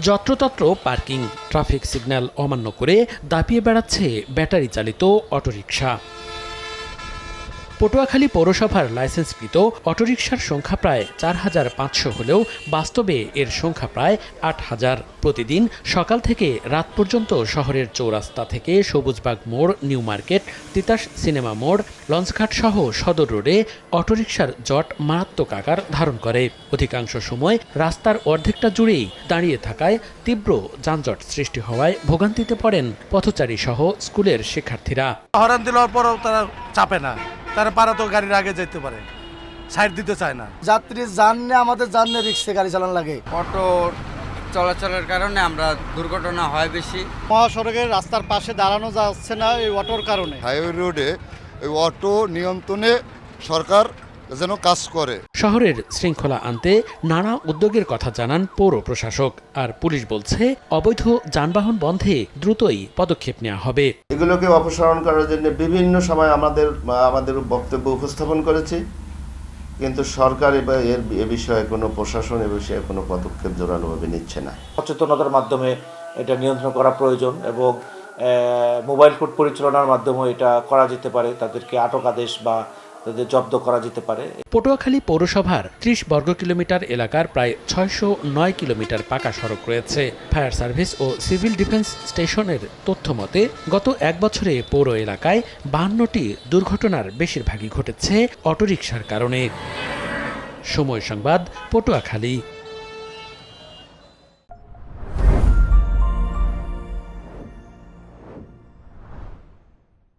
যত্রতত্র parking, traffic signal অমান্য করে দাপিয়ে বেড়াচ্ছে ব্যাটারি চালিত অটোরিকশা। পটুয়াখালী পৌরসভার লাইসেন্সকৃত অটোরিকশার সংখ্যা প্রায় ৪,৫০০ হলেও বাস্তবে এর সংখ্যা প্রায় ৮,০০০। প্রতিদিন সকাল থেকে রাত পর্যন্ত শহরের চৌরাস্তা থেকে সবুজবাগ মোড়, নিউ মার্কেট, তিতাস সিনেমা মোড়, লঞ্চঘাট সহ সদর রোডে অটোরিকশার জট মারাত্মক আকার ধারণ করে। অধিকাংশ সময় রাস্তার অর্ধেকটা জুড়েই দাঁড়িয়ে থাকায় তীব্র যানজট সৃষ্টি হওয়ায় ভোগান্তিতে পড়েন পথচারী সহ স্কুলের শিক্ষার্থীরা। হরান দেওয়ার পরও তারা চাপে না, তারা পারা তো গাড়ির আগে যেতে পারে, সাইড দিতে চায় না। যাত্রী জানলে আমাদের জানলে রিক্সে গাড়ি চালানো লাগে। অটো চলাচলের কারণে আমরা দুর্ঘটনা হয় বেশি। মহাসড়কের রাস্তার পাশে দাঁড়ানো যাচ্ছে না এই অটোর কারণে। হাইওয়ে রোডে এই অটো নিয়ন্ত্রণে সরকার যেন কাজ করে। শহরের শৃঙ্খলা আনতে নানা উদ্যোগের কথা জানান পৌর প্রশাসক। আর পুলিশ বলছে অবৈধ যানবাহন বন্ধে দ্রুতই পদক্ষেপ নেওয়া হবে। এগুলোকে অপসারণ করার জন্য বিভিন্ন সময় আমাদের বক্তব্য উপস্থাপন করেছি, কিন্তু সরকার এ বিষয়ে কোনো প্রশাসন এ বিষয়ে কোনো পদক্ষেপ জোরালোভাবে নিচ্ছে না। সচেতনতার মাধ্যমে এটা নিয়ন্ত্রণ করা প্রয়োজন এবং মোবাইল কোর্ট পরিচালনার মাধ্যমে এটা করা যেতে পারে। তাদেরকে আটক আদেশ বা তাদের জব্দ করা যেতে পারে। পটুয়াখালী পৌরসভার ৩০ বর্গ কিলোমিটার এলাকার প্রায় ৬০৯ কিলোমিটার পাকা সড়ক রয়েছে। ফায়ার সার্ভিস ও সিভিল ডিফেন্স স্টেশনের তথ্য মতে গত এক বছরে পৌর এলাকায় ৫২টি দুর্ঘটনার বেশিরভাগই ঘটেছে অটোরিকশার কারণে। সময় সংবাদ, পটুয়াখালী।